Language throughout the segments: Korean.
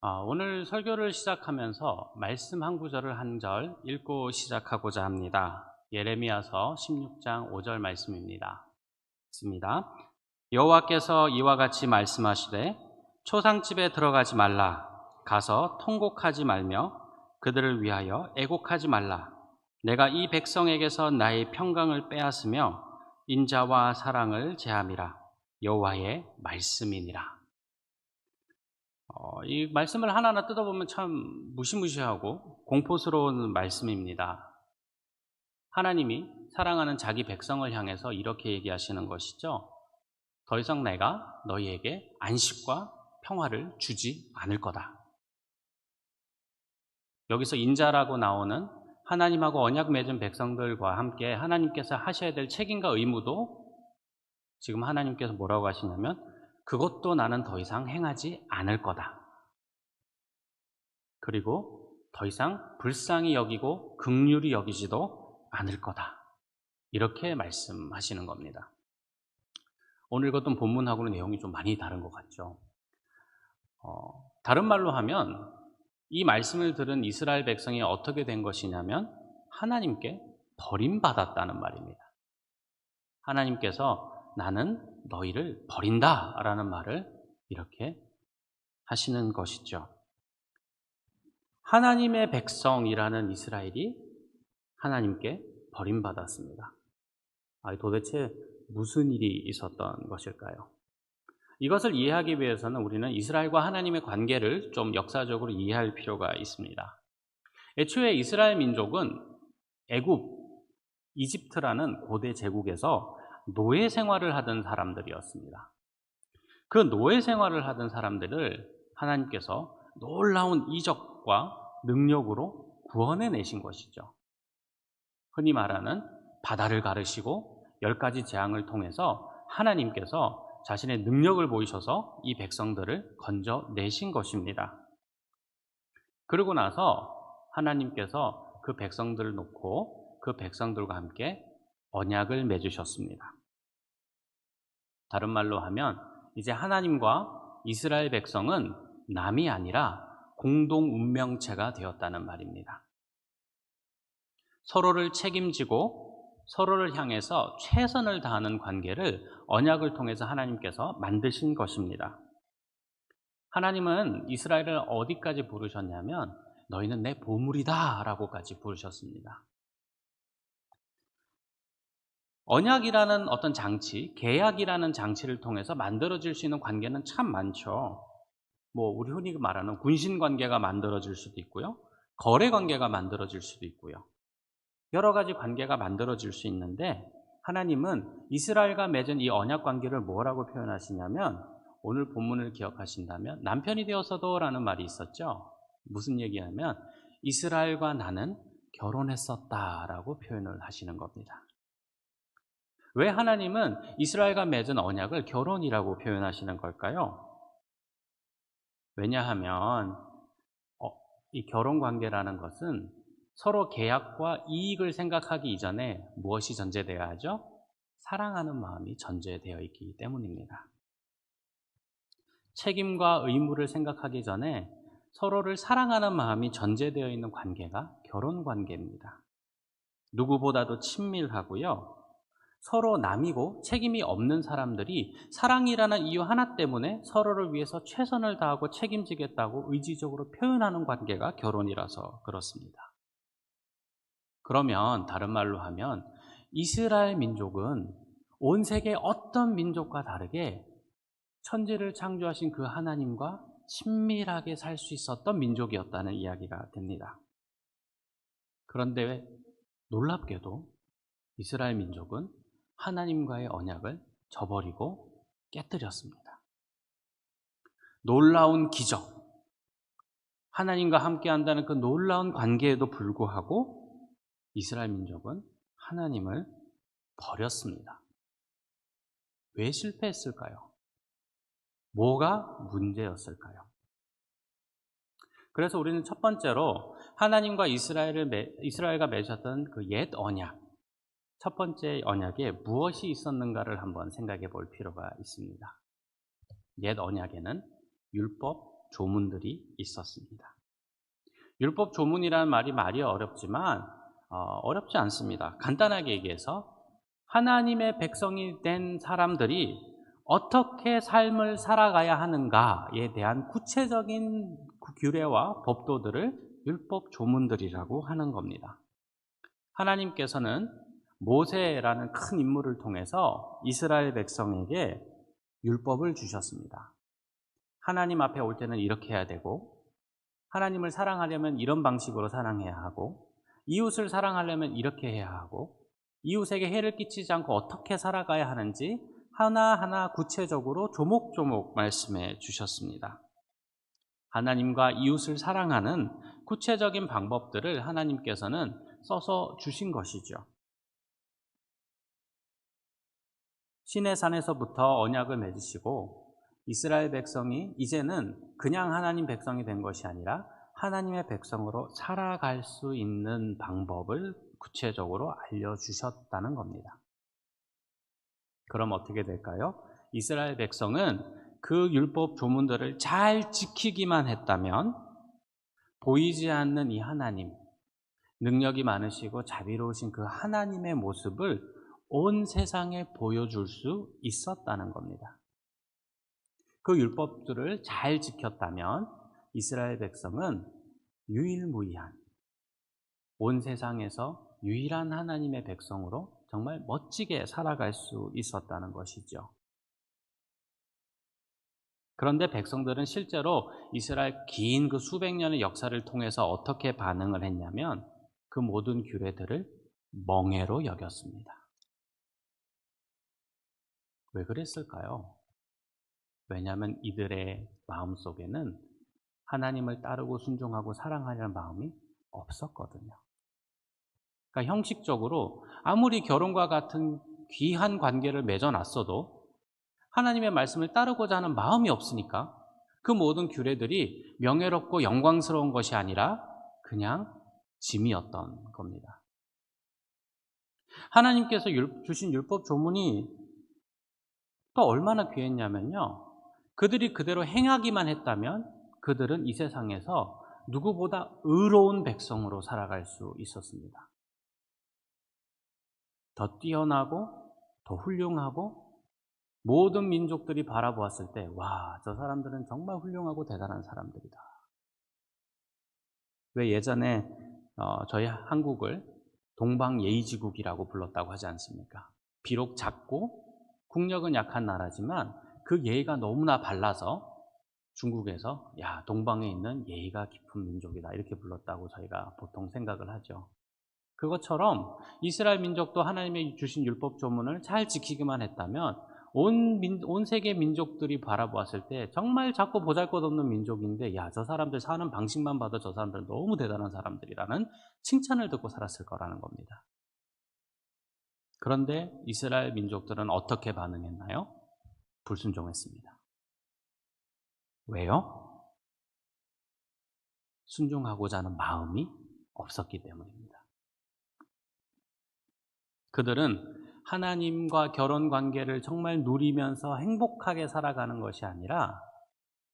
오늘 설교를 시작하면서 말씀 한 구절을 한 절 읽고 시작하고자 합니다. 예레미야서 16장 5절 말씀입니다. 있습니다. 여호와께서 이와 같이 말씀하시되 초상집에 들어가지 말라. 가서 통곡하지 말며 그들을 위하여 애곡하지 말라. 내가 이 백성에게서 나의 평강을 빼앗으며 인자와 사랑을 제함이라. 여호와의 말씀이니라. 이 말씀을 하나하나 뜯어보면 참 무시무시하고 공포스러운 말씀입니다. 하나님이 사랑하는 자기 백성을 향해서 이렇게 얘기하시는 것이죠. 더 이상 내가 너희에게 안식과 평화를 주지 않을 거다. 여기서 인자라고 나오는 하나님하고 언약 맺은 백성들과 함께 하나님께서 하셔야 될 책임과 의무도 지금 하나님께서 뭐라고 하시냐면 그것도 나는 더 이상 행하지 않을 거다. 그리고 더 이상 불쌍히 여기고 긍휼히 여기지도 않을 거다. 이렇게 말씀하시는 겁니다. 오늘 읽었던 본문하고는 내용이 좀 많이 다른 것 같죠. 다른 말로 하면 이 말씀을 들은 이스라엘 백성이 어떻게 된 것이냐면 하나님께 버림받았다는 말입니다. 하나님께서 나는 너희를 버린다라는 말을 이렇게 하시는 것이죠. 하나님의 백성이라는 이스라엘이 하나님께 버림받았습니다. 도대체 무슨 일이 있었던 것일까요? 이것을 이해하기 위해서는 우리는 이스라엘과 하나님의 관계를 좀 역사적으로 이해할 필요가 있습니다. 애초에 이스라엘 민족은 애굽, 이집트라는 고대 제국에서 노예 생활을 하던 사람들이었습니다. 그 노예 생활을 하던 사람들을 하나님께서 놀라운 이적과 능력으로 구원해내신 것이죠. 흔히 말하는 바다를 가르시고 10가지 재앙을 통해서 하나님께서 자신의 능력을 보이셔서 이 백성들을 건져내신 것입니다. 그러고 나서 하나님께서 그 백성들을 놓고 그 백성들과 함께 언약을 맺으셨습니다. 다른 말로 하면 이제 하나님과 이스라엘 백성은 남이 아니라 공동 운명체가 되었다는 말입니다. 서로를 책임지고 서로를 향해서 최선을 다하는 관계를 언약을 통해서 하나님께서 만드신 것입니다. 하나님은 이스라엘을 어디까지 부르셨냐면 너희는 내 보물이다 라고까지 부르셨습니다. 언약이라는 어떤 장치, 계약이라는 장치를 통해서 만들어질 수 있는 관계는 참 많죠. 우리 흔히 말하는 군신 관계가 만들어질 수도 있고요. 거래 관계가 만들어질 수도 있고요. 여러 가지 관계가 만들어질 수 있는데 하나님은 이스라엘과 맺은 이 언약 관계를 뭐라고 표현하시냐면 오늘 본문을 기억하신다면 남편이 되어서도 라는 말이 있었죠. 무슨 얘기냐면 이스라엘과 나는 결혼했었다라고 표현을 하시는 겁니다. 왜 하나님은 이스라엘과 맺은 언약을 결혼이라고 표현하시는 걸까요? 왜냐하면 이 결혼관계라는 것은 서로 계약과 이익을 생각하기 이전에 무엇이 전제되어야 하죠? 사랑하는 마음이 전제되어 있기 때문입니다. 책임과 의무를 생각하기 전에 서로를 사랑하는 마음이 전제되어 있는 관계가 결혼관계입니다. 누구보다도 친밀하고요. 서로 남이고 책임이 없는 사람들이 사랑이라는 이유 하나 때문에 서로를 위해서 최선을 다하고 책임지겠다고 의지적으로 표현하는 관계가 결혼이라서 그렇습니다. 그러면 다른 말로 하면 이스라엘 민족은 온 세계 어떤 민족과 다르게 천지를 창조하신 그 하나님과 친밀하게 살 수 있었던 민족이었다는 이야기가 됩니다. 그런데 놀랍게도 이스라엘 민족은 하나님과의 언약을 저버리고 깨뜨렸습니다. 놀라운 기적, 하나님과 함께한다는 그 놀라운 관계에도 불구하고 이스라엘 민족은 하나님을 버렸습니다. 왜 실패했을까요? 뭐가 문제였을까요? 그래서 우리는 첫 번째로 하나님과 이스라엘과 맺었던 그 옛 언약, 첫 번째 언약에 무엇이 있었는가를 한번 생각해 볼 필요가 있습니다. 옛 언약에는 율법, 조문들이 있었습니다. 율법 조문이라는 말이 어렵지만 어렵지 않습니다. 간단하게 얘기해서 하나님의 백성이 된 사람들이 어떻게 삶을 살아가야 하는가에 대한 구체적인 규례와 법도들을 율법 조문들이라고 하는 겁니다. 하나님께서는 모세라는 큰 인물을 통해서 이스라엘 백성에게 율법을 주셨습니다. 하나님 앞에 올 때는 이렇게 해야 되고, 하나님을 사랑하려면 이런 방식으로 사랑해야 하고, 이웃을 사랑하려면 이렇게 해야 하고, 이웃에게 해를 끼치지 않고 어떻게 살아가야 하는지 하나하나 구체적으로 조목조목 말씀해 주셨습니다. 하나님과 이웃을 사랑하는 구체적인 방법들을 하나님께서는 써서 주신 것이죠. 시내산에서부터 언약을 맺으시고 이스라엘 백성이 이제는 그냥 하나님 백성이 된 것이 아니라 하나님의 백성으로 살아갈 수 있는 방법을 구체적으로 알려주셨다는 겁니다. 그럼 어떻게 될까요? 이스라엘 백성은 그 율법 조문들을 잘 지키기만 했다면 보이지 않는 이 하나님, 능력이 많으시고 자비로우신 그 하나님의 모습을 온 세상에 보여줄 수 있었다는 겁니다. 그 율법들을 잘 지켰다면 이스라엘 백성은 유일무이한, 온 세상에서 유일한 하나님의 백성으로 정말 멋지게 살아갈 수 있었다는 것이죠. 그런데 백성들은 실제로 이스라엘 긴 그 수백 년의 역사를 통해서 어떻게 반응을 했냐면 그 모든 규례들을 멍해로 여겼습니다. 왜 그랬을까요? 왜냐하면 이들의 마음속에는 하나님을 따르고 순종하고 사랑하려는 마음이 없었거든요. 그러니까 형식적으로 아무리 결혼과 같은 귀한 관계를 맺어놨어도 하나님의 말씀을 따르고자 하는 마음이 없으니까 그 모든 규례들이 명예롭고 영광스러운 것이 아니라 그냥 짐이었던 겁니다. 하나님께서 주신 율법 조문이 또 얼마나 귀했냐면요, 그들이 그대로 행하기만 했다면 그들은 이 세상에서 누구보다 의로운 백성으로 살아갈 수 있었습니다. 더 뛰어나고 더 훌륭하고 모든 민족들이 바라보았을 때 와, 저 사람들은 정말 훌륭하고 대단한 사람들이다. 왜 예전에 저희 한국을 동방예의지국이라고 불렀다고 하지 않습니까? 비록 작고 국력은 약한 나라지만 그 예의가 너무나 발라서 중국에서 야, 동방에 있는 예의가 깊은 민족이다 이렇게 불렀다고 저희가 보통 생각을 하죠. 그것처럼 이스라엘 민족도 하나님의 주신 율법 조문을 잘 지키기만 했다면 온 세계 민족들이 바라보았을 때 정말 작고 보잘것없는 민족인데 야, 저 사람들 사는 방식만 봐도 저 사람들 너무 대단한 사람들이라는 칭찬을 듣고 살았을 거라는 겁니다. 그런데 이스라엘 민족들은 어떻게 반응했나요? 불순종했습니다. 왜요? 순종하고자 하는 마음이 없었기 때문입니다. 그들은 하나님과 결혼 관계를 정말 누리면서 행복하게 살아가는 것이 아니라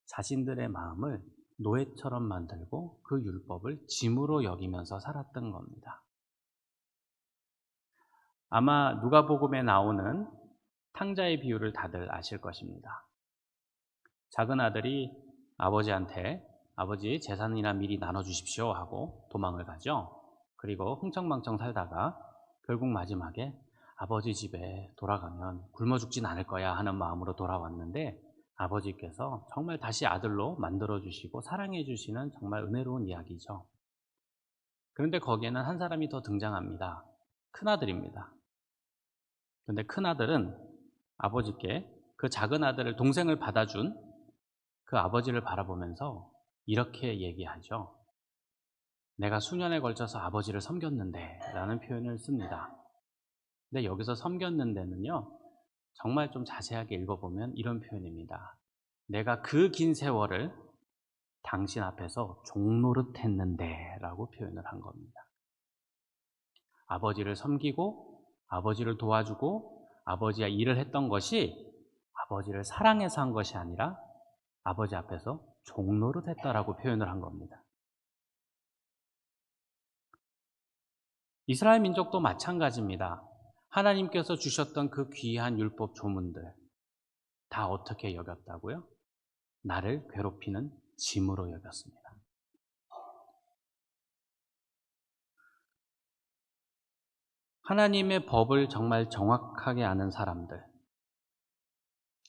자신들의 마음을 노예처럼 만들고 그 율법을 짐으로 여기면서 살았던 겁니다. 아마 누가복음에 나오는 탕자의 비유를 다들 아실 것입니다. 작은 아들이 아버지한테 아버지 재산이나 미리 나눠주십시오 하고 도망을 가죠. 그리고 흥청망청 살다가 결국 마지막에 아버지 집에 돌아가면 굶어 죽진 않을 거야 하는 마음으로 돌아왔는데 아버지께서 정말 다시 아들로 만들어주시고 사랑해주시는 정말 은혜로운 이야기죠. 그런데 거기에는 한 사람이 더 등장합니다. 큰아들입니다. 그런데 큰아들은 아버지께 그 작은 아들을 동생을 받아준 그 아버지를 바라보면서 이렇게 얘기하죠. 내가 수년에 걸쳐서 아버지를 섬겼는데 라는 표현을 씁니다. 근데 여기서 섬겼는데는요, 정말 좀 자세하게 읽어보면 이런 표현입니다. 내가 그 긴 세월을 당신 앞에서 종노릇 했는데 라고 표현을 한 겁니다. 아버지를 섬기고 아버지를 도와주고 아버지가 일을 했던 것이 아버지를 사랑해서 한 것이 아니라 아버지 앞에서 종노릇했다라고 표현을 한 겁니다. 이스라엘 민족도 마찬가지입니다. 하나님께서 주셨던 그 귀한 율법 조문들 다 어떻게 여겼다고요? 나를 괴롭히는 짐으로 여겼습니다. 하나님의 법을 정말 정확하게 아는 사람들,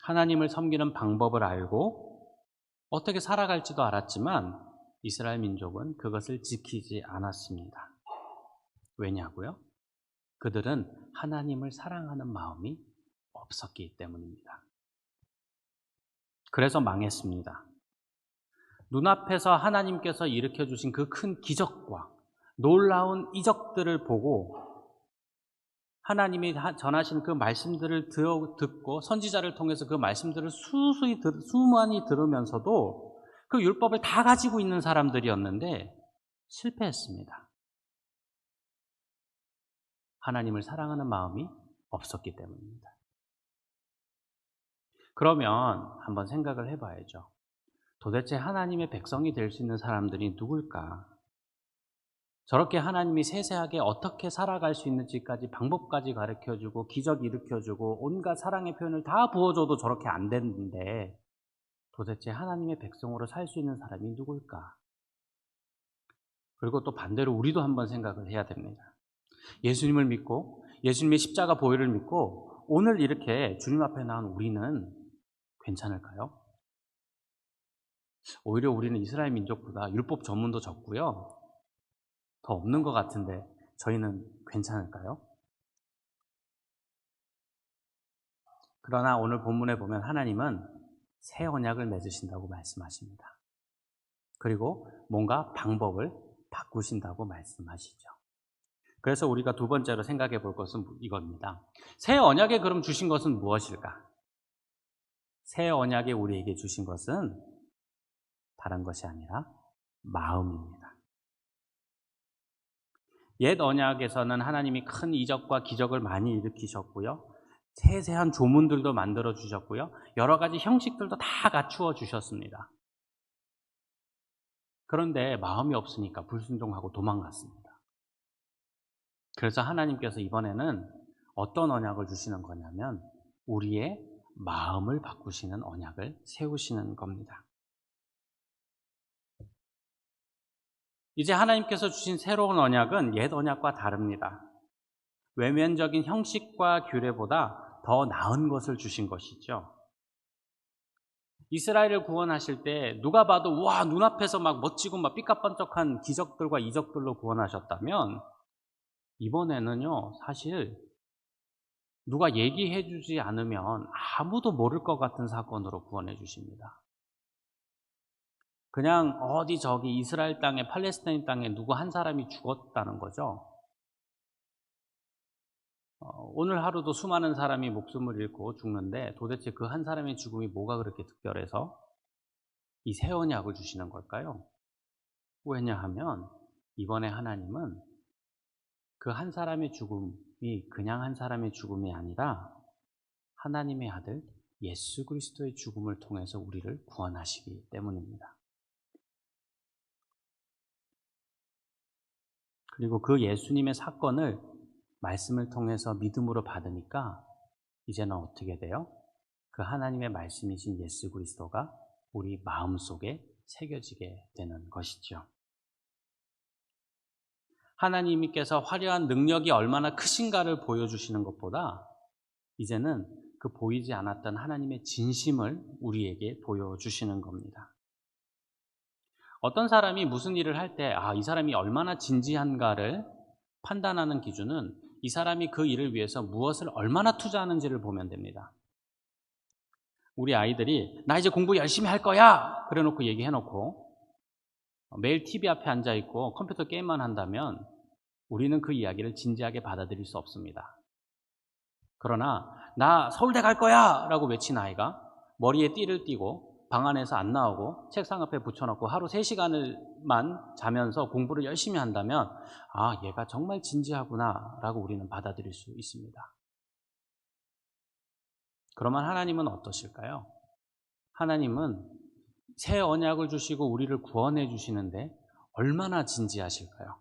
하나님을 섬기는 방법을 알고 어떻게 살아갈지도 알았지만 이스라엘 민족은 그것을 지키지 않았습니다. 왜냐고요? 그들은 하나님을 사랑하는 마음이 없었기 때문입니다. 그래서 망했습니다. 눈앞에서 하나님께서 일으켜주신 그 큰 기적과 놀라운 이적들을 보고 하나님이 전하신 그 말씀들을 듣고 선지자를 통해서 그 말씀들을 수많이 들으면서도 그 율법을 다 가지고 있는 사람들이었는데 실패했습니다. 하나님을 사랑하는 마음이 없었기 때문입니다. 그러면 한번 생각을 해봐야죠. 도대체 하나님의 백성이 될 수 있는 사람들이 누굴까? 저렇게 하나님이 세세하게 어떻게 살아갈 수 있는지까지 방법까지 가르쳐주고 기적 일으켜주고 온갖 사랑의 표현을 다 부어줘도 저렇게 안 되는데 도대체 하나님의 백성으로 살 수 있는 사람이 누굴까? 그리고 또 반대로 우리도 한번 생각을 해야 됩니다. 예수님을 믿고 예수님의 십자가 보혈을 믿고 오늘 이렇게 주님 앞에 나온 우리는 괜찮을까요? 오히려 우리는 이스라엘 민족보다 율법 전문도 적고요. 더 없는 것 같은데 저희는 괜찮을까요? 그러나 오늘 본문에 보면 하나님은 새 언약을 맺으신다고 말씀하십니다. 그리고 뭔가 방법을 바꾸신다고 말씀하시죠. 그래서 우리가 두 번째로 생각해 볼 것은 이겁니다. 새 언약에 그럼 주신 것은 무엇일까? 새 언약에 우리에게 주신 것은 다른 것이 아니라 마음입니다. 옛 언약에서는 하나님이 큰 이적과 기적을 많이 일으키셨고요. 세세한 조문들도 만들어 주셨고요. 여러 가지 형식들도 다 갖추어 주셨습니다. 그런데 마음이 없으니까 불순종하고 도망갔습니다. 그래서 하나님께서 이번에는 어떤 언약을 주시는 거냐면 우리의 마음을 바꾸시는 언약을 세우시는 겁니다. 이제 하나님께서 주신 새로운 언약은 옛 언약과 다릅니다. 외면적인 형식과 규례보다 더 나은 것을 주신 것이죠. 이스라엘을 구원하실 때 누가 봐도 와 눈앞에서 막 멋지고 막 삐까뻔쩍한 기적들과 이적들로 구원하셨다면 이번에는요 사실 누가 얘기해 주지 않으면 아무도 모를 것 같은 사건으로 구원해 주십니다. 그냥 어디 저기 이스라엘 땅에 팔레스타인 땅에 누구 한 사람이 죽었다는 거죠. 오늘 하루도 수많은 사람이 목숨을 잃고 죽는데 도대체 그 한 사람의 죽음이 뭐가 그렇게 특별해서 이 새 언약을 주시는 걸까요? 왜냐하면 이번에 하나님은 그 한 사람의 죽음이 그냥 한 사람의 죽음이 아니라 하나님의 아들 예수 그리스도의 죽음을 통해서 우리를 구원하시기 때문입니다. 그리고 그 예수님의 사건을 말씀을 통해서 믿음으로 받으니까 이제는 어떻게 돼요? 그 하나님의 말씀이신 예수 그리스도가 우리 마음속에 새겨지게 되는 것이죠. 하나님께서 화려한 능력이 얼마나 크신가를 보여주시는 것보다 이제는 그 보이지 않았던 하나님의 진심을 우리에게 보여주시는 겁니다. 어떤 사람이 무슨 일을 할 때 이 사람이 얼마나 진지한가를 판단하는 기준은 이 사람이 그 일을 위해서 무엇을 얼마나 투자하는지를 보면 됩니다. 우리 아이들이 나 이제 공부 열심히 할 거야 그래 놓고 얘기해 놓고 매일 TV 앞에 앉아 있고 컴퓨터 게임만 한다면 우리는 그 이야기를 진지하게 받아들일 수 없습니다. 그러나 나 서울대 갈 거야 라고 외친 아이가 머리에 띠를 띠고 방 안에서 안 나오고 책상 앞에 붙여놓고 하루 3시간을만 자면서 공부를 열심히 한다면 얘가 정말 진지하구나 라고 우리는 받아들일 수 있습니다. 그러면 하나님은 어떠실까요? 하나님은 새 언약을 주시고 우리를 구원해 주시는데 얼마나 진지하실까요?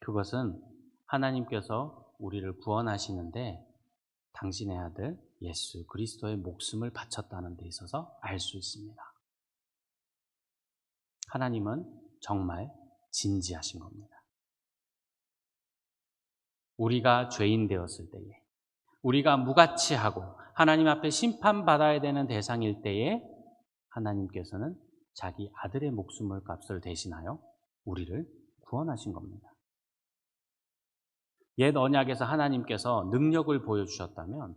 그것은 하나님께서 우리를 구원하시는데 당신의 아들 예수 그리스도의 목숨을 바쳤다는 데 있어서 알 수 있습니다. 하나님은 정말 진지하신 겁니다. 우리가 죄인 되었을 때에, 우리가 무가치하고 하나님 앞에 심판받아야 되는 대상일 때에 하나님께서는 자기 아들의 목숨을 값을 대신하여 우리를 구원하신 겁니다. 옛 언약에서 하나님께서 능력을 보여주셨다면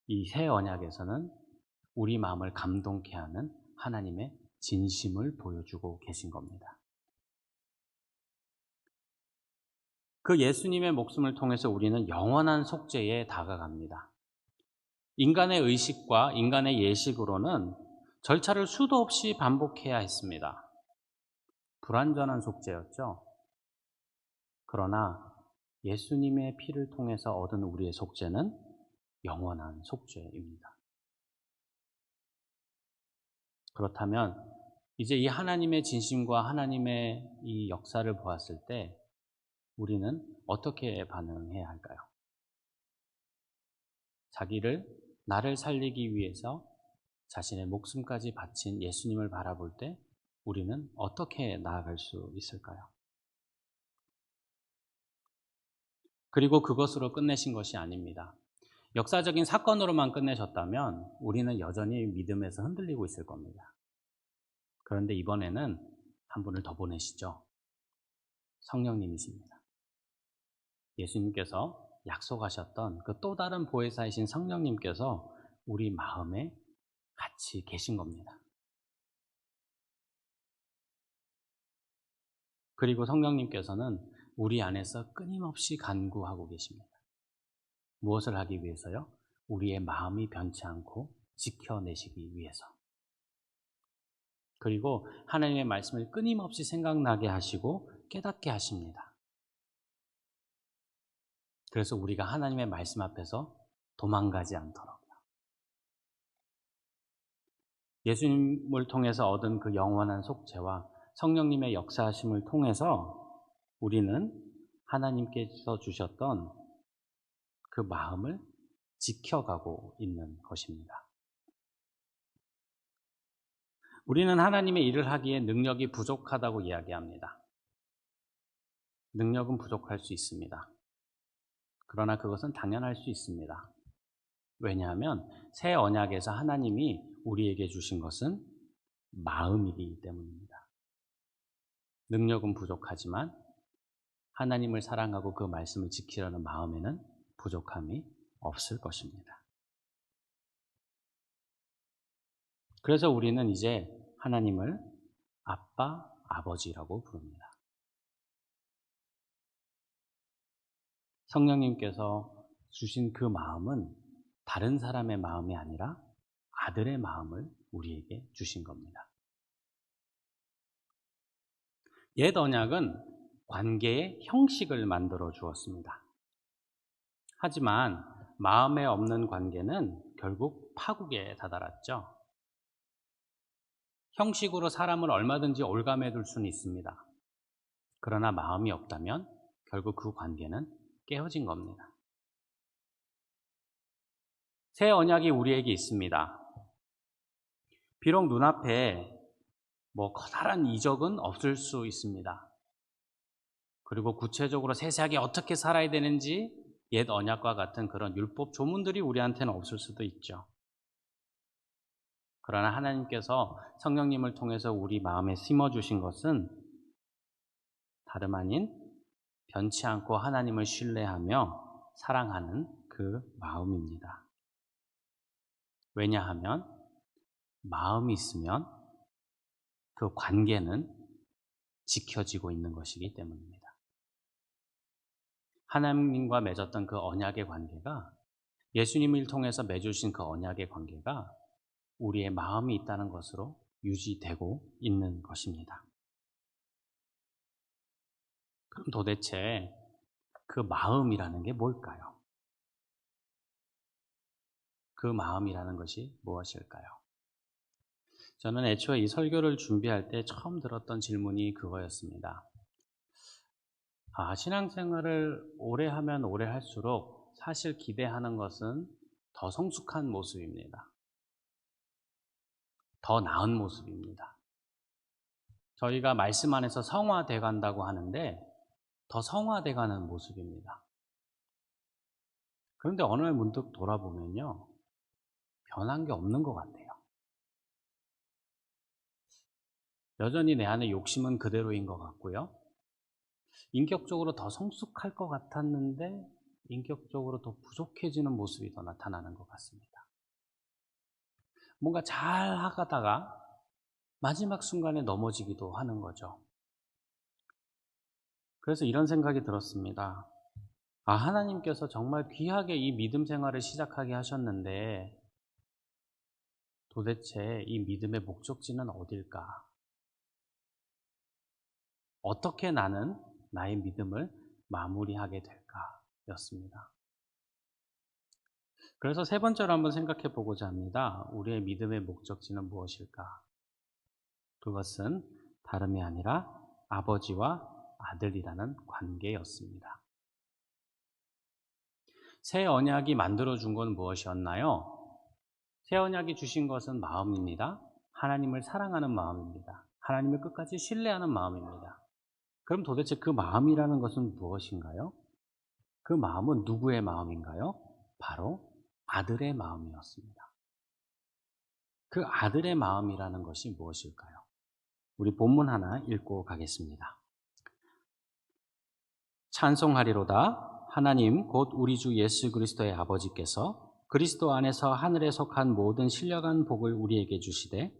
이 새 언약에서는 우리 마음을 감동케 하는 하나님의 진심을 보여주고 계신 겁니다. 그 예수님의 목숨을 통해서 우리는 영원한 속죄에 다가갑니다. 인간의 의식과 인간의 예식으로는 절차를 수도 없이 반복해야 했습니다. 불완전한 속죄였죠. 그러나 예수님의 피를 통해서 얻은 우리의 속죄는 영원한 속죄입니다. 그렇다면 이제 이 하나님의 진심과 하나님의 이 역사를 보았을 때 우리는 어떻게 반응해야 할까요? 나를 살리기 위해서 자신의 목숨까지 바친 예수님을 바라볼 때 우리는 어떻게 나아갈 수 있을까요? 그리고 그것으로 끝내신 것이 아닙니다. 역사적인 사건으로만 끝내셨다면 우리는 여전히 믿음에서 흔들리고 있을 겁니다. 그런데 이번에는 한 분을 더 보내시죠. 성령님이십니다. 예수님께서 약속하셨던 그 또 다른 보혜사이신 성령님께서 우리 마음에 같이 계신 겁니다. 그리고 성령님께서는 우리 안에서 끊임없이 간구하고 계십니다. 무엇을 하기 위해서요? 우리의 마음이 변치 않고 지켜내시기 위해서. 그리고 하나님의 말씀을 끊임없이 생각나게 하시고 깨닫게 하십니다. 그래서 우리가 하나님의 말씀 앞에서 도망가지 않도록요. 예수님을 통해서 얻은 그 영원한 속죄와 성령님의 역사하심을 통해서 우리는 하나님께서 주셨던 그 마음을 지켜가고 있는 것입니다. 우리는 하나님의 일을 하기에 능력이 부족하다고 이야기합니다. 능력은 부족할 수 있습니다. 그러나 그것은 당연할 수 있습니다. 왜냐하면 새 언약에서 하나님이 우리에게 주신 것은 마음이기 때문입니다. 능력은 부족하지만 하나님을 사랑하고 그 말씀을 지키려는 마음에는 부족함이 없을 것입니다. 그래서 우리는 이제 하나님을 아빠, 아버지라고 부릅니다. 성령님께서 주신 그 마음은 다른 사람의 마음이 아니라 아들의 마음을 우리에게 주신 겁니다. 옛 언약은 관계의 형식을 만들어 주었습니다. 하지만 마음에 없는 관계는 결국 파국에 다다랐죠. 형식으로 사람을 얼마든지 올가매 둘 수는 있습니다. 그러나 마음이 없다면 결국 그 관계는 깨어진 겁니다. 새 언약이 우리에게 있습니다. 비록 눈앞에 커다란 이적은 없을 수 있습니다. 그리고 구체적으로 세세하게 어떻게 살아야 되는지 옛 언약과 같은 그런 율법 조문들이 우리한테는 없을 수도 있죠. 그러나 하나님께서 성령님을 통해서 우리 마음에 심어주신 것은 다름 아닌 변치 않고 하나님을 신뢰하며 사랑하는 그 마음입니다. 왜냐하면 마음이 있으면 그 관계는 지켜지고 있는 것이기 때문입니다. 하나님과 맺었던 그 언약의 관계가 예수님을 통해서 맺으신 그 언약의 관계가 우리의 마음이 있다는 것으로 유지되고 있는 것입니다. 그럼 도대체 그 마음이라는 게 뭘까요? 그 마음이라는 것이 무엇일까요? 저는 애초에 이 설교를 준비할 때 처음 들었던 질문이 그거였습니다. 신앙생활을 오래 하면 오래 할수록 사실 기대하는 것은 더 성숙한 모습입니다. 더 나은 모습입니다. 저희가 말씀 안에서 성화돼 간다고 하는데 더 성화돼 가는 모습입니다. 그런데 어느 날 문득 돌아보면요, 변한 게 없는 것 같아요. 여전히 내 안에 욕심은 그대로인 것 같고요. 인격적으로 더 성숙할 것 같았는데 인격적으로 더 부족해지는 모습이 더 나타나는 것 같습니다. 뭔가 잘 하다가 마지막 순간에 넘어지기도 하는 거죠. 그래서 이런 생각이 들었습니다. 하나님께서 정말 귀하게 이 믿음 생활을 시작하게 하셨는데 도대체 이 믿음의 목적지는 어딜까? 어떻게 나는 나의 믿음을 마무리하게 될까? 였습니다. 그래서 세 번째로 한번 생각해 보고자 합니다. 우리의 믿음의 목적지는 무엇일까? 그것은 다름이 아니라 아버지와 아들이라는 관계였습니다. 새 언약이 만들어준 건 무엇이었나요? 새 언약이 주신 것은 마음입니다. 하나님을 사랑하는 마음입니다. 하나님을 끝까지 신뢰하는 마음입니다. 그럼 도대체 그 마음이라는 것은 무엇인가요? 그 마음은 누구의 마음인가요? 바로 아들의 마음이었습니다. 그 아들의 마음이라는 것이 무엇일까요? 우리 본문 하나 읽고 가겠습니다. 찬송하리로다. 하나님 곧 우리 주 예수 그리스도의 아버지께서 그리스도 안에서 하늘에 속한 모든 신령한 복을 우리에게 주시되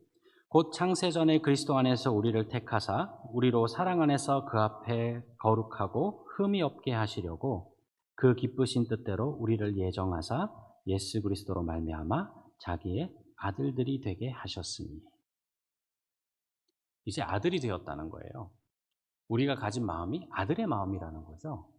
곧 창세전에 그리스도 안에서 우리를 택하사 우리로 사랑 안에서 그 앞에 거룩하고 흠이 없게 하시려고 그 기쁘신 뜻대로 우리를 예정하사 예수 그리스도로 말미암아 자기의 아들들이 되게 하셨으니. 이제 아들이 되었다는 거예요. 우리가 가진 마음이 아들의 마음이라는 거죠.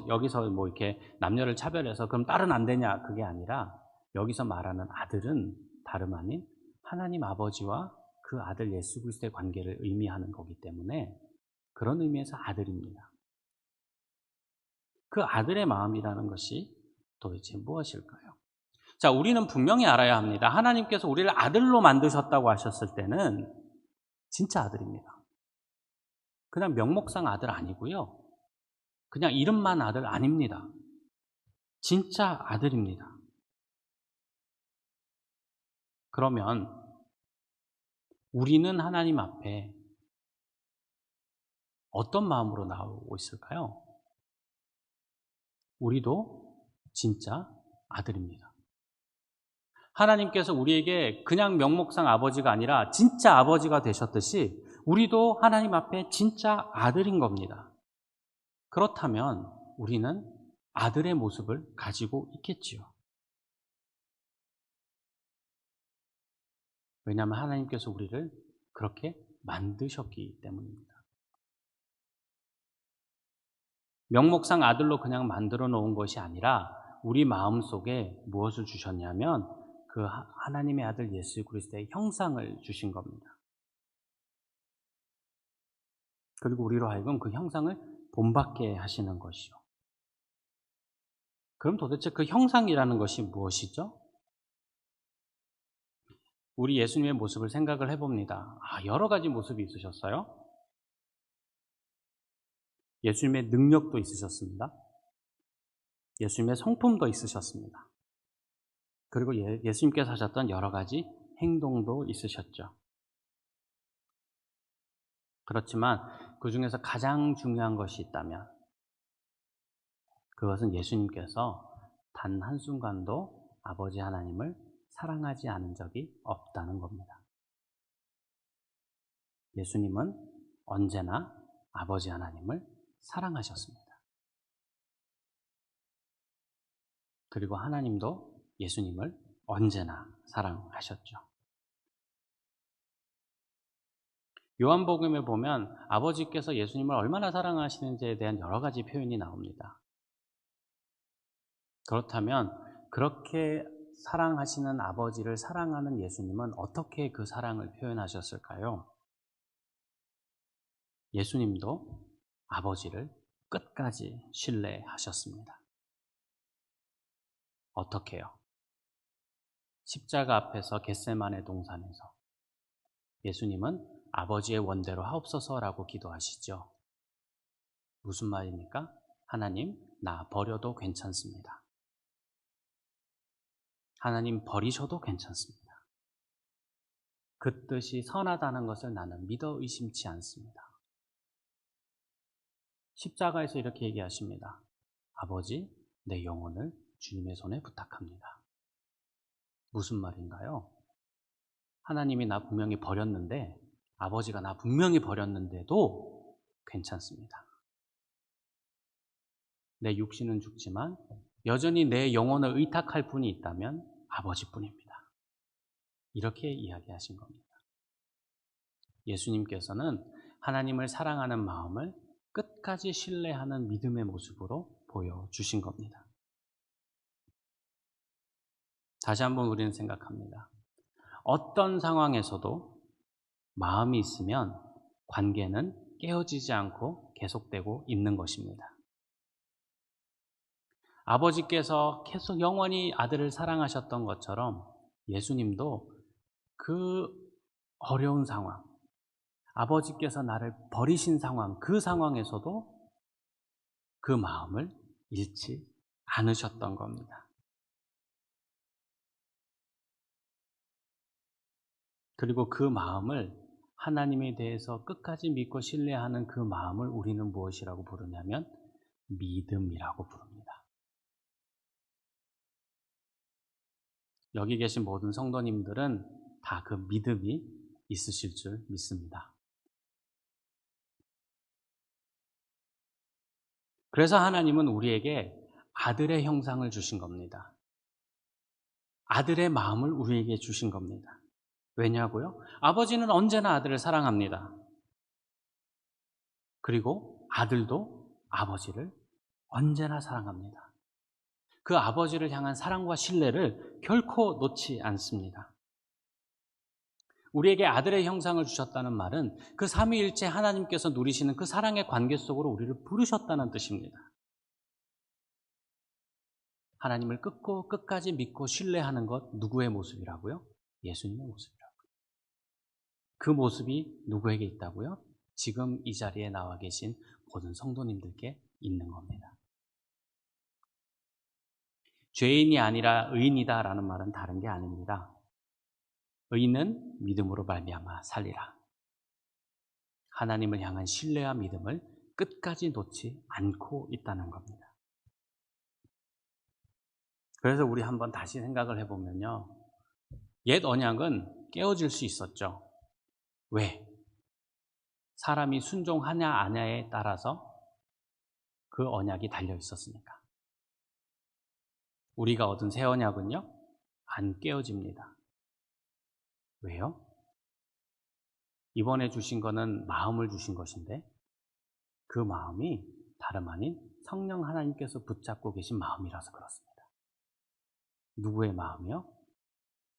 여기서 뭐 이렇게 남녀를 차별해서 그럼 딸은 안 되냐, 그게 아니라 여기서 말하는 아들은 다름 아닌 하나님 아버지와 그 아들 예수 그리스도의 관계를 의미하는 거기 때문에 그런 의미에서 아들입니다. 그 아들의 마음이라는 것이 도대체 무엇일까요? 자, 우리는 분명히 알아야 합니다. 하나님께서 우리를 아들로 만드셨다고 하셨을 때는 진짜 아들입니다. 그냥 명목상 아들 아니고요. 그냥 이름만 아들 아닙니다. 진짜 아들입니다. 그러면 우리는 하나님 앞에 어떤 마음으로 나오고 있을까요? 우리도 진짜 아들입니다. 하나님께서 우리에게 그냥 명목상 아버지가 아니라 진짜 아버지가 되셨듯이 우리도 하나님 앞에 진짜 아들인 겁니다. 그렇다면 우리는 아들의 모습을 가지고 있겠지요. 왜냐하면 하나님께서 우리를 그렇게 만드셨기 때문입니다. 명목상 아들로 그냥 만들어 놓은 것이 아니라 우리 마음속에 무엇을 주셨냐면 그 하나님의 아들 예수 그리스도의 형상을 주신 겁니다. 그리고 우리로 하여금 그 형상을 본받게 하시는 것이요. 그럼 도대체 그 형상이라는 것이 무엇이죠? 우리 예수님의 모습을 생각을 해봅니다. 여러 가지 모습이 있으셨어요. 예수님의 능력도 있으셨습니다. 예수님의 성품도 있으셨습니다. 그리고 예수님께서 하셨던 여러 가지 행동도 있으셨죠. 그렇지만 그 중에서 가장 중요한 것이 있다면 그것은 예수님께서 단 한순간도 아버지 하나님을 사랑하지 않은 적이 없다는 겁니다. 예수님은 언제나 아버지 하나님을 사랑하셨습니다. 그리고 하나님도 예수님을 언제나 사랑하셨죠. 요한복음에 보면 아버지께서 예수님을 얼마나 사랑하시는지에 대한 여러 가지 표현이 나옵니다. 그렇다면 그렇게 사랑하시는 아버지를 사랑하는 예수님은 어떻게 그 사랑을 표현하셨을까요? 예수님도 아버지를 끝까지 신뢰하셨습니다. 어떻게요? 십자가 앞에서 겟세마네 동산에서 예수님은 아버지의 원대로 하옵소서라고 기도하시죠. 무슨 말입니까? 하나님, 나 버려도 괜찮습니다. 하나님 버리셔도 괜찮습니다. 그 뜻이 선하다는 것을 나는 믿어 의심치 않습니다. 십자가에서 이렇게 얘기하십니다. 아버지, 내 영혼을 주님의 손에 부탁합니다. 무슨 말인가요? 하나님이 나 분명히 버렸는데, 아버지가 나 분명히 버렸는데도 괜찮습니다. 내 육신은 죽지만 여전히 내 영혼을 의탁할 분이 있다면 아버지뿐입니다. 이렇게 이야기하신 겁니다. 예수님께서는 하나님을 사랑하는 마음을 끝까지 신뢰하는 믿음의 모습으로 보여주신 겁니다. 다시 한번 우리는 생각합니다. 어떤 상황에서도 마음이 있으면 관계는 깨어지지 않고 계속되고 있는 것입니다. 아버지께서 계속 영원히 아들을 사랑하셨던 것처럼 예수님도 그 어려운 상황, 아버지께서 나를 버리신 상황, 그 상황에서도 그 마음을 잃지 않으셨던 겁니다. 그리고 그 마음을 하나님에 대해서 끝까지 믿고 신뢰하는 그 마음을 우리는 무엇이라고 부르냐면 믿음이라고 부릅니다. 여기 계신 모든 성도님들은 다 그 믿음이 있으실 줄 믿습니다. 그래서 하나님은 우리에게 아들의 형상을 주신 겁니다. 아들의 마음을 우리에게 주신 겁니다. 왜냐고요? 아버지는 언제나 아들을 사랑합니다. 그리고 아들도 아버지를 언제나 사랑합니다. 그 아버지를 향한 사랑과 신뢰를 결코 놓지 않습니다. 우리에게 아들의 형상을 주셨다는 말은 그 삼위일체 하나님께서 누리시는 그 사랑의 관계 속으로 우리를 부르셨다는 뜻입니다. 하나님을 끝까지 믿고 신뢰하는 것 누구의 모습이라고요? 예수님의 모습이라고요. 그 모습이 누구에게 있다고요? 지금 이 자리에 나와 계신 모든 성도님들께 있는 겁니다. 죄인이 아니라 의인이다라는 말은 다른 게 아닙니다. 의인은 믿음으로 말미암아 살리라. 하나님을 향한 신뢰와 믿음을 끝까지 놓지 않고 있다는 겁니다. 그래서 우리 한번 다시 생각을 해보면요. 옛 언약은 깨어질 수 있었죠. 왜? 사람이 순종하냐 아냐에 따라서 그 언약이 달려 있었으니까. 우리가 얻은 새 언약은요, 안 깨어집니다. 왜요? 이번에 주신 거는 마음을 주신 것인데 그 마음이 다름 아닌 성령 하나님께서 붙잡고 계신 마음이라서 그렇습니다. 누구의 마음이요?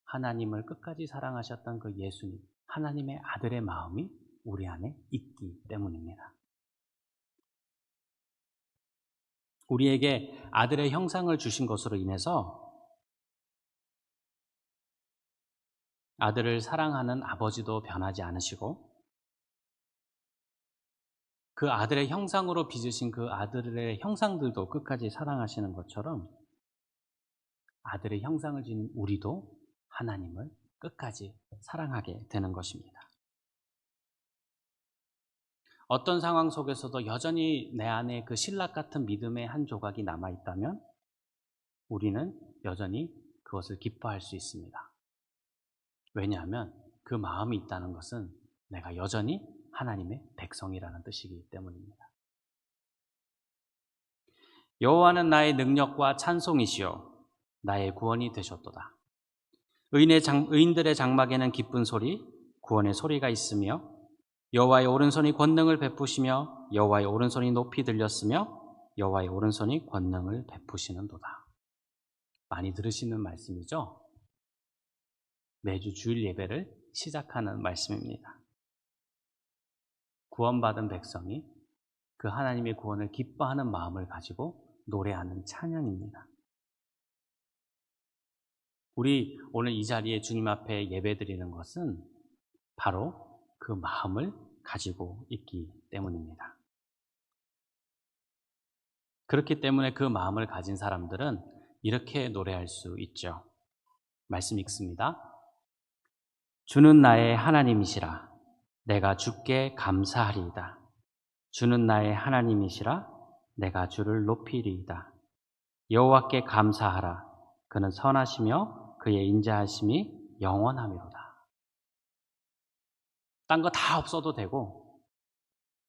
하나님을 끝까지 사랑하셨던 그 예수님, 하나님의 아들의 마음이 우리 안에 있기 때문입니다. 우리에게 아들의 형상을 주신 것으로 인해서 아들을 사랑하는 아버지도 변하지 않으시고 그 아들의 형상으로 빚으신 그 아들의 형상들도 끝까지 사랑하시는 것처럼 아들의 형상을 지닌 우리도 하나님을 끝까지 사랑하게 되는 것입니다. 어떤 상황 속에서도 여전히 내 안에 그 신락 같은 믿음의 한 조각이 남아있다면 우리는 여전히 그것을 기뻐할 수 있습니다. 왜냐하면 그 마음이 있다는 것은 내가 여전히 하나님의 백성이라는 뜻이기 때문입니다. 여호와는 나의 능력과 찬송이시요 나의 구원이 되셨도다. 의인들의 장막에는 기쁜 소리, 구원의 소리가 있으며 여호와의 오른손이 권능을 베푸시며 여호와의 오른손이 높이 들렸으며 여호와의 오른손이 권능을 베푸시는도다. 많이 들으시는 말씀이죠. 매주 주일 예배를 시작하는 말씀입니다. 구원받은 백성이 그 하나님의 구원을 기뻐하는 마음을 가지고 노래하는 찬양입니다. 우리 오늘 이 자리에 주님 앞에 예배드리는 것은 바로 그 마음을 가지고 있기 때문입니다. 그렇기 때문에 그 마음을 가진 사람들은 이렇게 노래할 수 있죠. 말씀 읽습니다. 주는 나의 하나님이시라. 내가 주께 감사하리이다. 주는 나의 하나님이시라. 내가 주를 높이리이다. 여호와께 감사하라. 그는 선하시며 그의 인자하심이 영원하미로다. 딴 거 다 없어도 되고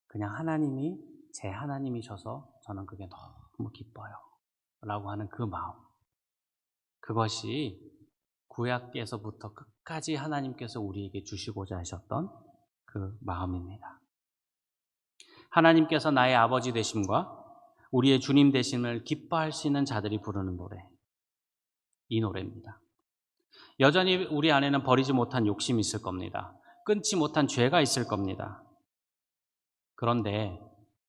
그냥 하나님이 제 하나님이셔서 저는 그게 너무 기뻐요 라고 하는 그 마음, 그것이 구약에서부터 끝까지 하나님께서 우리에게 주시고자 하셨던 그 마음입니다. 하나님께서 나의 아버지 되심과 우리의 주님 되심을 기뻐할 수 있는 자들이 부르는 노래, 이 노래입니다. 여전히 우리 안에는 버리지 못한 욕심이 있을 겁니다. 끊지 못한 죄가 있을 겁니다. 그런데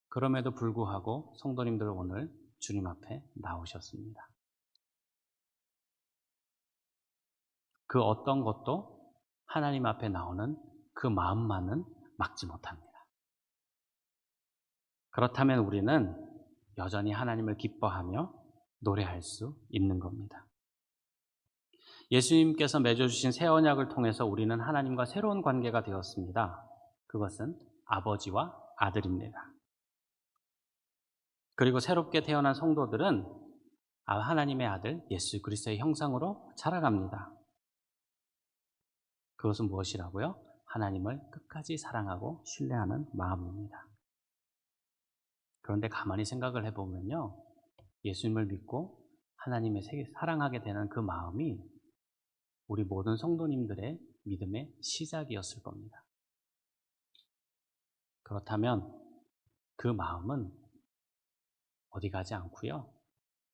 그럼에도 불구하고 성도님들 오늘 주님 앞에 나오셨습니다. 그 어떤 것도 하나님 앞에 나오는 그 마음만은 막지 못합니다. 그렇다면 우리는 여전히 하나님을 기뻐하며 노래할 수 있는 겁니다. 예수님께서 맺어주신 새 언약을 통해서 우리는 하나님과 새로운 관계가 되었습니다. 그것은 아버지와 아들입니다. 그리고 새롭게 태어난 성도들은 하나님의 아들 예수 그리스도의 형상으로 자라갑니다. 그것은 무엇이라고요? 하나님을 끝까지 사랑하고 신뢰하는 마음입니다. 그런데 가만히 생각을 해보면요, 예수님을 믿고 하나님의 사랑하게 되는 그 마음이 우리 모든 성도님들의 믿음의 시작이었을 겁니다. 그렇다면 그 마음은 어디 가지 않고요,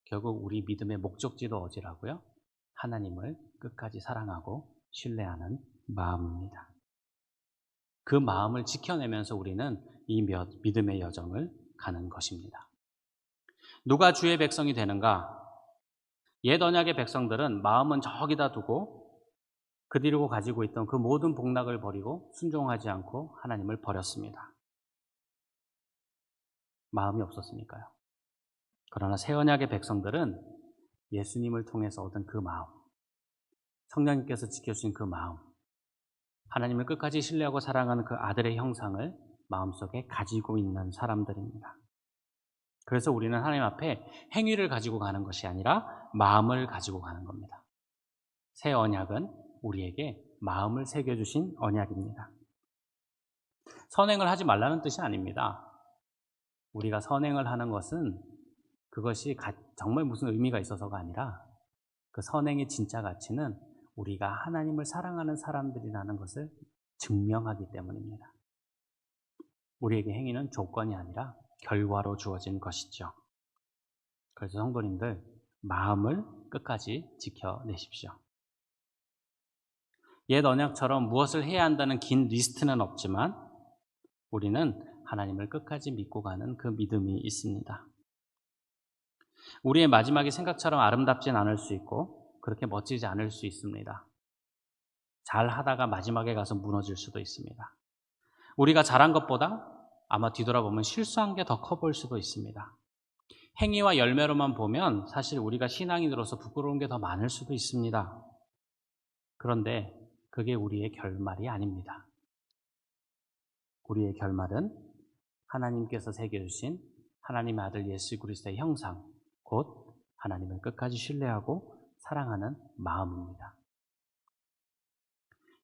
결국 우리 믿음의 목적지도 어디라고요? 하나님을 끝까지 사랑하고 신뢰하는 마음입니다. 그 마음을 지켜내면서 우리는 이 믿음의 여정을 가는 것입니다. 누가 주의 백성이 되는가? 옛 언약의 백성들은 마음은 저기다 두고 그 뒤로 가지고 있던 그 모든 복락을 버리고 순종하지 않고 하나님을 버렸습니다. 마음이 없었으니까요. 그러나 새 언약의 백성들은 예수님을 통해서 얻은 그 마음, 성령님께서 지켜주신 그 마음, 하나님을 끝까지 신뢰하고 사랑하는 그 아들의 형상을 마음속에 가지고 있는 사람들입니다. 그래서 우리는 하나님 앞에 행위를 가지고 가는 것이 아니라 마음을 가지고 가는 겁니다. 새 언약은 우리에게 마음을 새겨주신 언약입니다. 선행을 하지 말라는 뜻이 아닙니다. 우리가 선행을 하는 것은 그것이 정말 무슨 의미가 있어서가 아니라 그 선행의 진짜 가치는 우리가 하나님을 사랑하는 사람들이라는 것을 증명하기 때문입니다. 우리에게 행위는 조건이 아니라 결과로 주어진 것이죠. 그래서 성도님들, 마음을 끝까지 지켜내십시오. 옛 언약처럼 무엇을 해야 한다는 긴 리스트는 없지만 우리는 하나님을 끝까지 믿고 가는 그 믿음이 있습니다. 우리의 마지막이 생각처럼 아름답진 않을 수 있고 그렇게 멋지지 않을 수 있습니다. 잘 하다가 마지막에 가서 무너질 수도 있습니다. 우리가 잘한 것보다 아마 뒤돌아보면 실수한 게 더 커 보일 수도 있습니다. 행위와 열매로만 보면 사실 우리가 신앙인으로서 부끄러운 게 더 많을 수도 있습니다. 그런데 그게 우리의 결말이 아닙니다. 우리의 결말은 하나님께서 새겨주신 하나님의 아들 예수 그리스도의 형상, 곧 하나님을 끝까지 신뢰하고 사랑하는 마음입니다.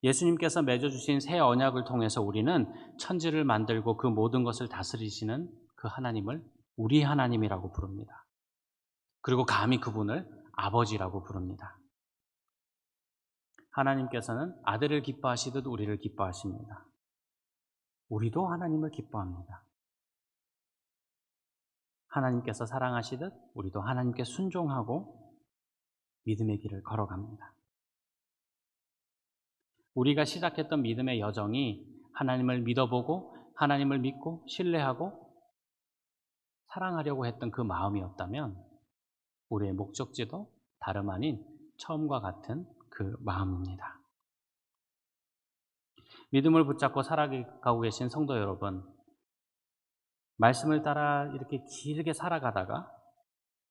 예수님께서 맺어주신 새 언약을 통해서 우리는 천지를 만들고 그 모든 것을 다스리시는 그 하나님을 우리 하나님이라고 부릅니다. 그리고 감히 그분을 아버지라고 부릅니다. 하나님께서는 아들을 기뻐하시듯 우리를 기뻐하십니다. 우리도 하나님을 기뻐합니다. 하나님께서 사랑하시듯 우리도 하나님께 순종하고 믿음의 길을 걸어갑니다. 우리가 시작했던 믿음의 여정이 하나님을 믿어보고 하나님을 믿고 신뢰하고 사랑하려고 했던 그 마음이었다면 우리의 목적지도 다름 아닌 처음과 같은 그 마음입니다. 믿음을 붙잡고 살아가고 계신 성도 여러분, 말씀을 따라 이렇게 길게 살아가다가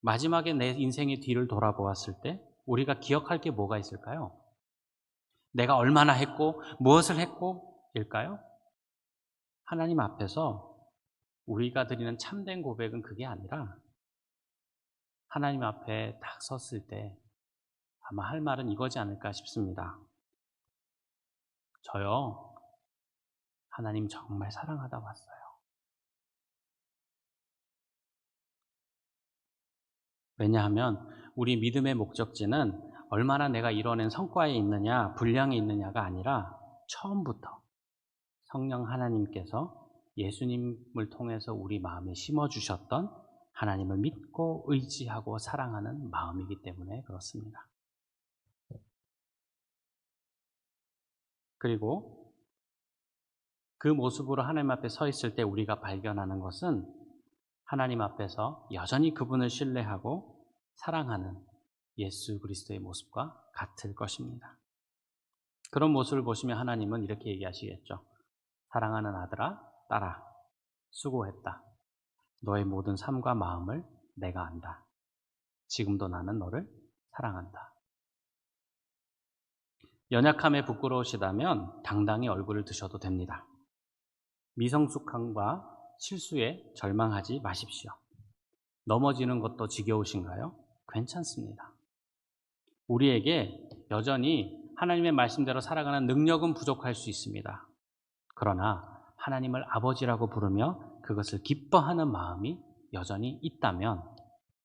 마지막에 내 인생의 뒤를 돌아보았을 때 우리가 기억할 게 뭐가 있을까요? 내가 얼마나 했고 무엇을 했고 일까요? 하나님 앞에서 우리가 드리는 참된 고백은 그게 아니라 하나님 앞에 딱 섰을 때 아마 할 말은 이거지 않을까 싶습니다. 저요, 하나님 정말 사랑하다 왔어요. 왜냐하면 우리 믿음의 목적지는 얼마나 내가 이뤄낸 성과에 있느냐, 분량에 있느냐가 아니라 처음부터 성령 하나님께서 예수님을 통해서 우리 마음에 심어주셨던 하나님을 믿고 의지하고 사랑하는 마음이기 때문에 그렇습니다. 그리고 그 모습으로 하나님 앞에 서 있을 때 우리가 발견하는 것은 하나님 앞에서 여전히 그분을 신뢰하고 사랑하는 예수 그리스도의 모습과 같을 것입니다. 그런 모습을 보시면 하나님은 이렇게 얘기하시겠죠. 사랑하는 아들아, 딸아, 수고했다. 너의 모든 삶과 마음을 내가 안다. 지금도 나는 너를 사랑한다. 연약함에 부끄러우시다면 당당히 얼굴을 드셔도 됩니다. 미성숙함과 실수에 절망하지 마십시오. 넘어지는 것도 지겨우신가요? 괜찮습니다. 우리에게 여전히 하나님의 말씀대로 살아가는 능력은 부족할 수 있습니다. 그러나 하나님을 아버지라고 부르며 그것을 기뻐하는 마음이 여전히 있다면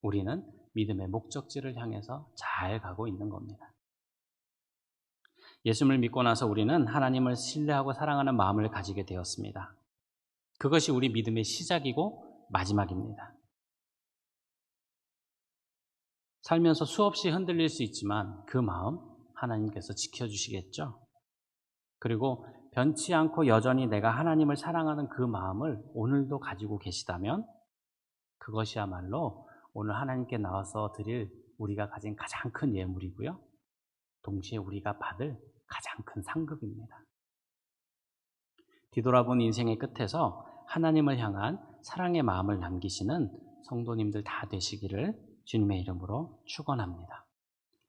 우리는 믿음의 목적지를 향해서 잘 가고 있는 겁니다. 예수님을 믿고 나서 우리는 하나님을 신뢰하고 사랑하는 마음을 가지게 되었습니다. 그것이 우리 믿음의 시작이고 마지막입니다. 살면서 수없이 흔들릴 수 있지만 그 마음 하나님께서 지켜주시겠죠. 그리고 변치 않고 여전히 내가 하나님을 사랑하는 그 마음을 오늘도 가지고 계시다면 그것이야말로 오늘 하나님께 나와서 드릴 우리가 가진 가장 큰 예물이고요. 동시에 우리가 받을 가장 큰 상급입니다. 뒤돌아본 인생의 끝에서 하나님을 향한 사랑의 마음을 남기시는 성도님들 다 되시기를 주님의 이름으로 축원합니다.